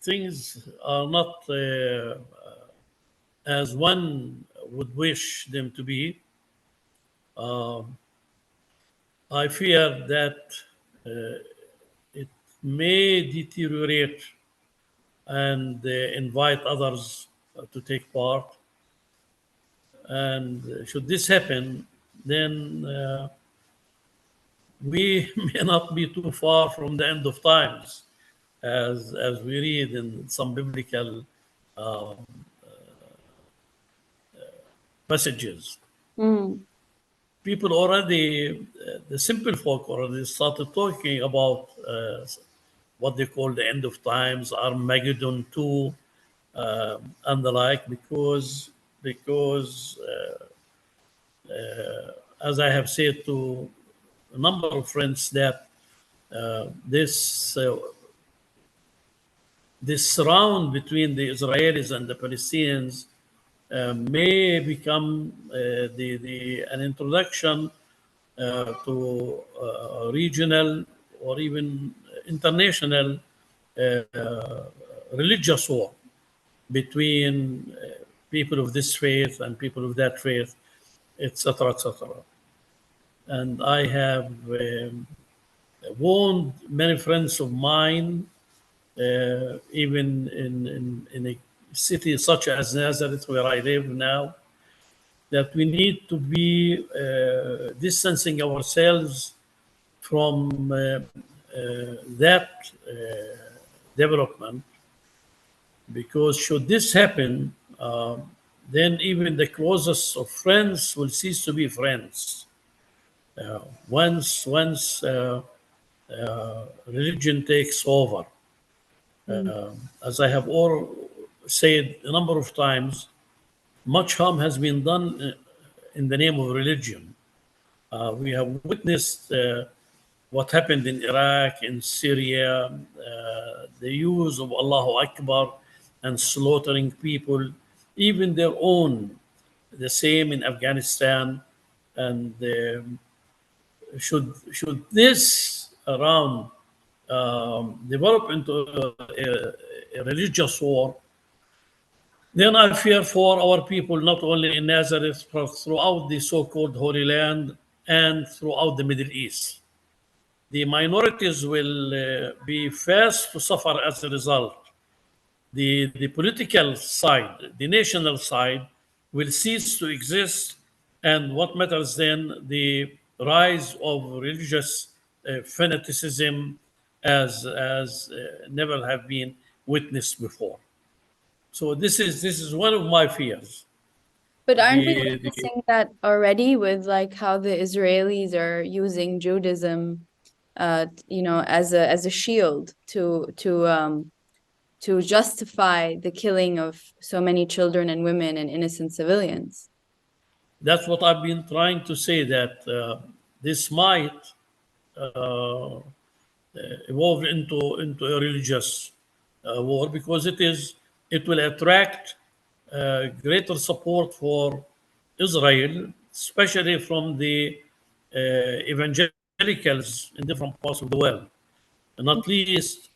things are not as one would wish them to be, uh, I fear that it may deteriorate and invite others to take part. And should this happen, then we may not be too far from the end of times, as we read in some biblical uh, passages. Mm. People already, the simple folk already started talking about what they call the end of times, Armageddon 2, and the like, because as I have said to a number of friends, that this round between the Israelis and the Palestinians may become an introduction to regional or even international religious war between people of this faith and people of that faith, etc., etc. And I have warned many friends of mine, even in a city such as Nazareth, where I live now, that we need to be distancing ourselves from that development, because should this happen, then even the closest of friends will cease to be friends. Once religion takes over, as I have all said a number of times, much harm has been done in the name of religion. We have witnessed what happened in Iraq, in Syria, the use of Allahu Akbar and slaughtering people, even their own. The same in Afghanistan. And should this around develop into a religious war, then I fear for our people, not only in Nazareth, but throughout the so-called Holy Land and throughout the Middle East. The minorities will be fast to suffer as a result. The political side, the national side, will cease to exist, and what matters then, the rise of religious fanaticism as never have been witnessed before. So this is one of my fears. But aren't we The witnessing that already with like how the Israelis are using Judaism, as a shield to justify the killing of so many children and women and innocent civilians? That's what I've been trying to say, that this might uh, evolve into a religious war, because it will attract greater support for Israel, especially from the evangelicals in different parts of the world, and not least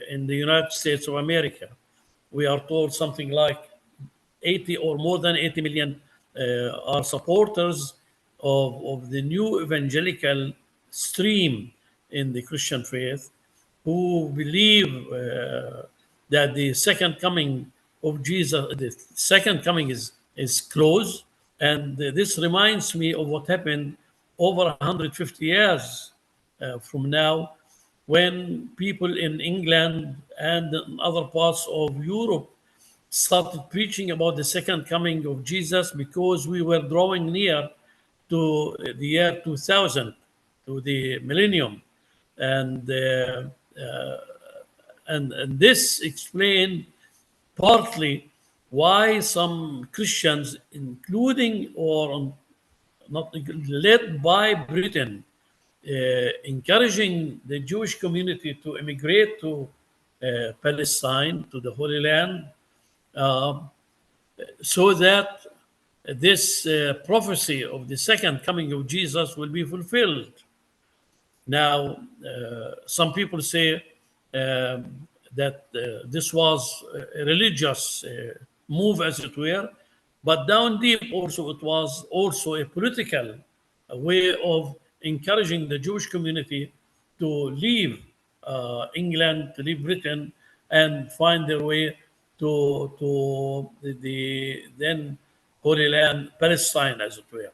in the United States of America. We are told something like 80 or more than 80 million are supporters of the new evangelical stream in the Christian faith, who believe that the second coming of Jesus, the second coming is close. And this reminds me of what happened over 150 years from now, when people in England and in other parts of Europe started preaching about the second coming of Jesus, because we were drawing near to the year 2000, to the millennium. And, and this explained partly why some Christians, including or not led by Britain, encouraging the Jewish community to immigrate to Palestine, to the Holy Land, uh, so that this prophecy of the second coming of Jesus will be fulfilled. Now, some people say that this was a religious move, as it were, but down deep also it was also a political way of encouraging the Jewish community to leave England, to leave Britain, and find their way to the then Holy Land, Palestine, as it were.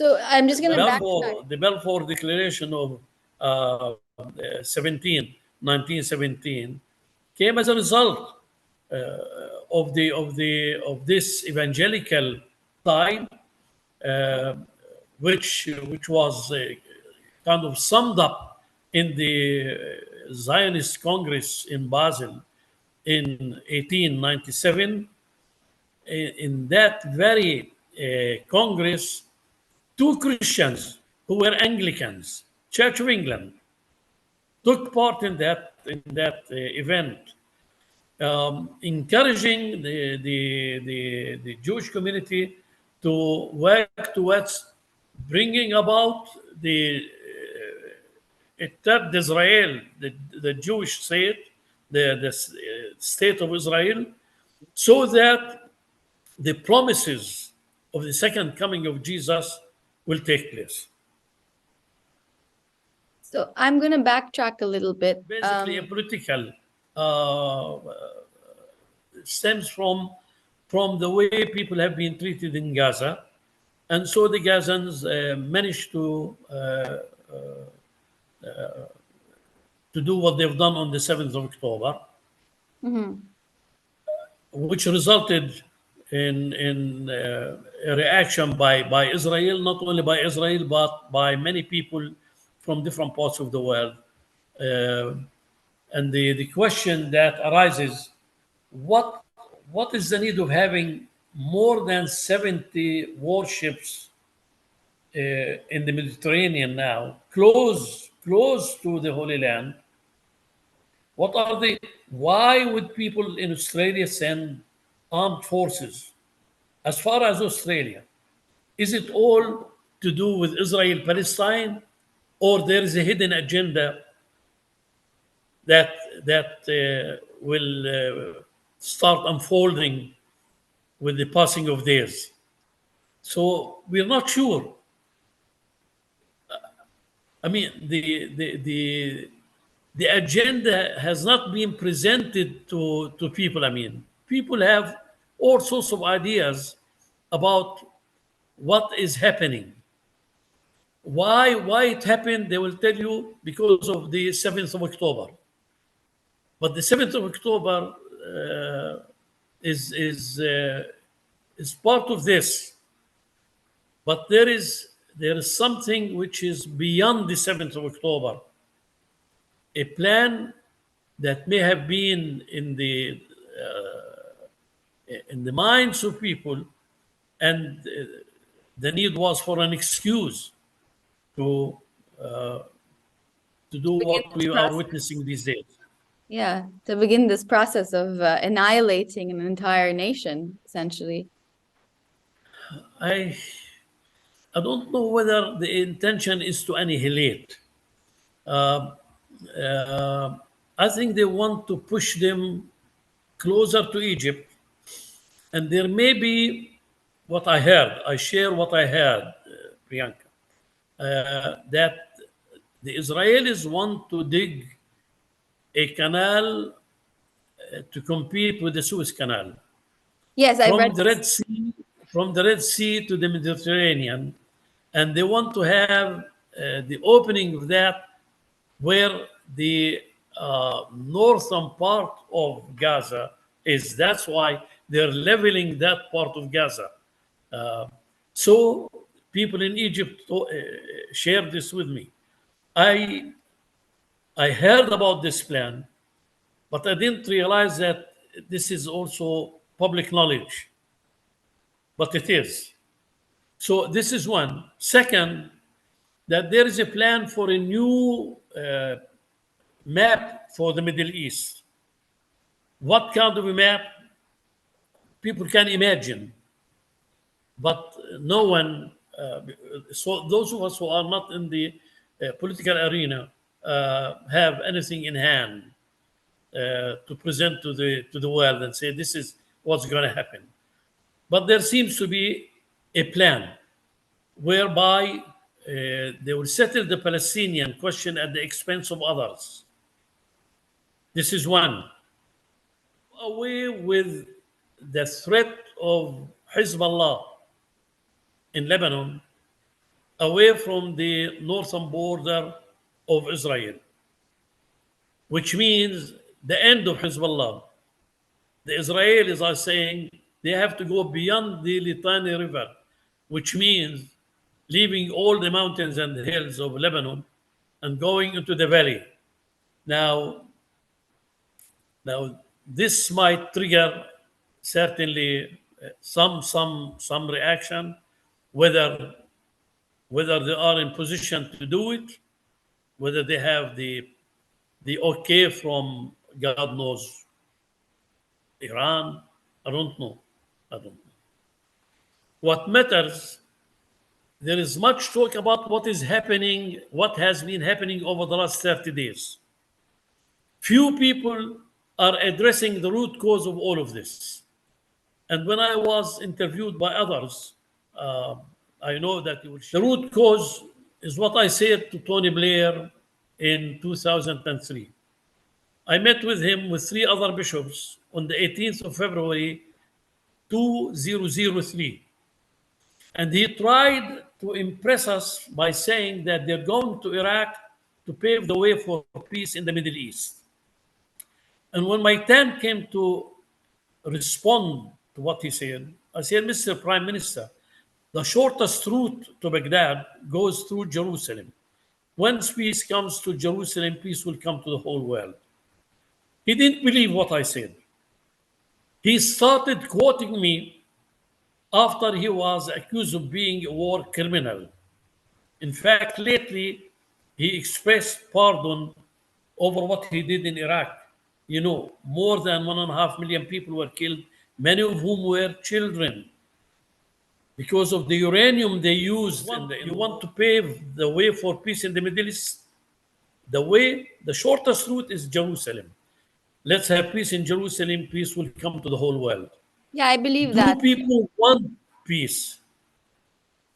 So I'm just gonna backtrack. The Balfour Declaration of 1917 came as a result of this evangelical time, uh, which was kind of summed up in the Zionist Congress in Basel in 1897. In that very Congress, two Christians who were Anglicans, Church of England, took part in that event, encouraging the Jewish community to work towards bringing about the Etat d'Israel, the Jewish state, the state of Israel, so that the promises of the second coming of Jesus will take place. So I'm gonna backtrack a little bit. Basically, a political uh, stems from the way people have been treated in Gaza, and so the Gazans managed to do what they've done on the 7th of October, Mhm. which resulted in a reaction by Israel, not only by Israel, but by many people from different parts of the world. Uh, and the question that arises, what, what is the need of having more than 70 warships in the Mediterranean now, close to the Holy Land? What are the? Why would people in Australia send armed forces as far as Australia? Is it all to do with Israel Palestine, or there is a hidden agenda that will start unfolding with the passing of days? So we're not sure. I mean, the agenda has not been presented to people. I mean, people have all sorts of ideas about what is happening. Why it happened, they will tell you because of the 7th of October. But the 7th of October is is part of this. But there is something which is beyond the 7th of October, a plan that may have been in the minds of people, and the need was for an excuse to to do Begin what this we are process. witnessing these days. Yeah, to begin this process of annihilating an entire nation, essentially. I I don't know whether the intention is to annihilate. Uh, uh, I think they want to push them closer to Egypt, and there may be what I heard. I share what I heard, Priyanka, that the Israelis want to dig a canal to compete with the Suez Canal Yes, I read from the this. Red Sea, from the Red Sea to the Mediterranean, and they want to have the opening of that where the northern part of Gaza is. That's why they're leveling that part of Gaza. Uh, so people in Egypt shared this with me. I I heard about this plan, but I didn't realize that this is also public knowledge. But it is. So this is one. Second, that there is a plan for a new map for the Middle East. What kind of a map? People can imagine, but no one. So those of us who are not in the political arena have anything in hand. to present to the world and say this is what's going to happen. But there seems to be a plan whereby they will settle the Palestinian question at the expense of others. This is one. Away with the threat of Hezbollah in Lebanon, away from the northern border of Israel, which means the end of Hezbollah. The Israelis are saying they have to go beyond the Litani River, which means leaving all the mountains and hills of Lebanon and going into the valley. Now, this might trigger certainly some reaction, whether they are in position to do it, whether they have the okay from God knows Iran. I don't know. I don't know. What matters, there is much talk about what is happening, what has been happening over the last 30 days. Few people are addressing the root cause of all of this. And when I was interviewed by others, uh, I know that the root cause is what I said to Tony Blair in 2003. I met with him with three other bishops on the 18th of February 2003. And he tried to impress us by saying that they're going to Iraq to pave the way for peace in the Middle East. And when my time came to respond to what he said, I said, Mr. Prime Minister, the shortest route to Baghdad goes through Jerusalem. Once peace comes to Jerusalem, peace will come to the whole world. He didn't believe what I said. He started quoting me after he was accused of being a war criminal. In fact, lately, he expressed pardon over what he did in Iraq. You know, more than 1.5 million people were killed, many of whom were children, because of the uranium they used. You want to pave the way for peace in the Middle East? The shortest route is Jerusalem. Let's have peace in Jerusalem, peace will come to the whole world. Yeah, I believe Do that. people want peace?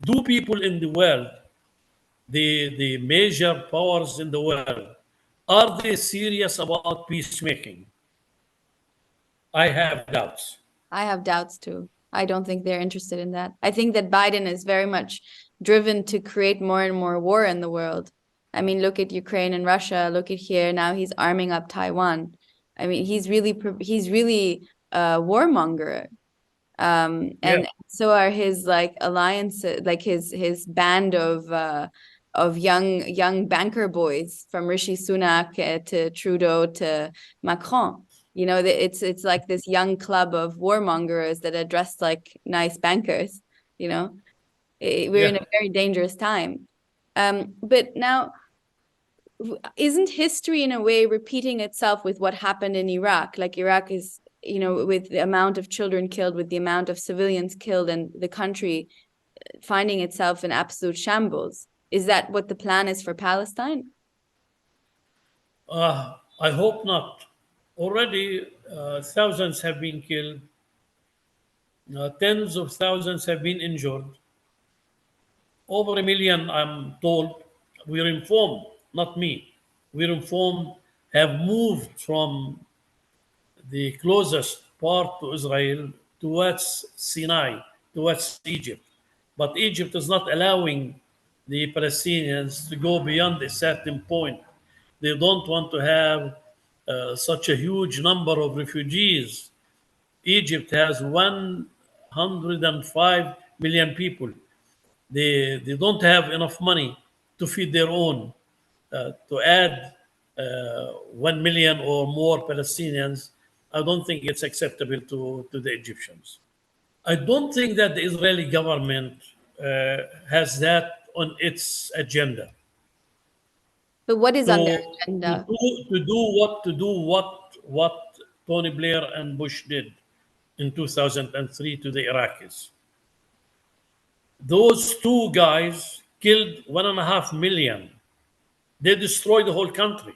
Do people in the world, the major powers in the world, are they serious about peacemaking? I have doubts. I have doubts too. I don't think they're interested in that. I think that Biden is very much driven to create more and more war in the world. I mean, look at Ukraine and Russia. Look at here. Now he's arming up Taiwan. I mean, he's really a warmonger. Yeah. And so are his like alliances, like his band of young banker boys, from Rishi Sunak to Trudeau to Macron. You know, it's like this young club of warmongers that are dressed like nice bankers. You know, we're in Yeah. a very dangerous time. But now, isn't history in a way repeating itself with what happened in Iraq? Like Iraq is, you know, with the amount of children killed, with the amount of civilians killed, and the country finding itself in absolute shambles. Is that what the plan is for Palestine? I hope not. Already, thousands have been killed, tens of thousands have been injured. Over 1 million, I'm told, we're informed, not me, we're informed, have moved from the closest part to Israel towards Sinai, towards Egypt. But Egypt is not allowing the Palestinians to go beyond a certain point. They don't want to have such a huge number of refugees. Egypt has 105 million people. They don't have enough money to feed their own. To add 1 million or more Palestinians, I don't think it's acceptable to the Egyptians. I don't think that the Israeli government has that on its agenda. But what is To, on their to, agenda? do what Tony Blair and Bush did in 2003 to the Iraqis. Those two guys killed 1.5 million. They destroyed the whole country.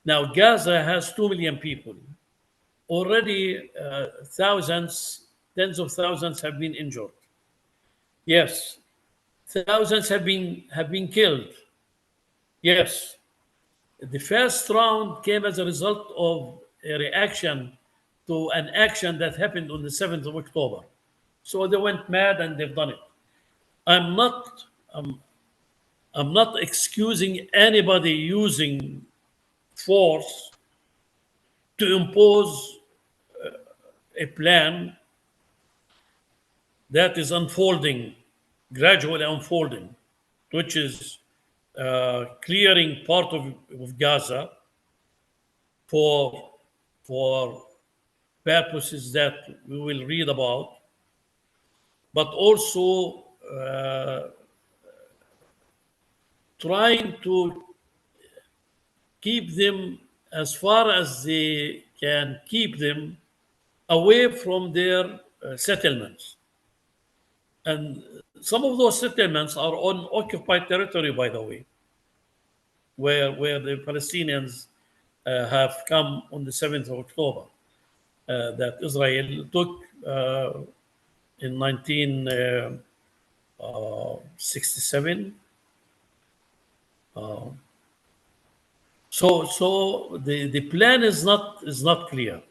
Now, Gaza has 2 million people. Already, thousands, tens of thousands have been injured. Yes, thousands have been killed. Yes, the first round came as a result of a reaction to an action that happened on the 7th of October. So they went mad and they've done it. I'm not I'm, I'm not excusing anybody using force to impose a plan that is unfolding, gradually unfolding, which is clearing part of Gaza for for purposes that we will read about, but also trying to keep them as far as they can keep them away from their settlements. And some of those settlements are on occupied territory, by the way, where the Palestinians have come on the 7th of October, that Israel took in 1967. So the plan is not clear.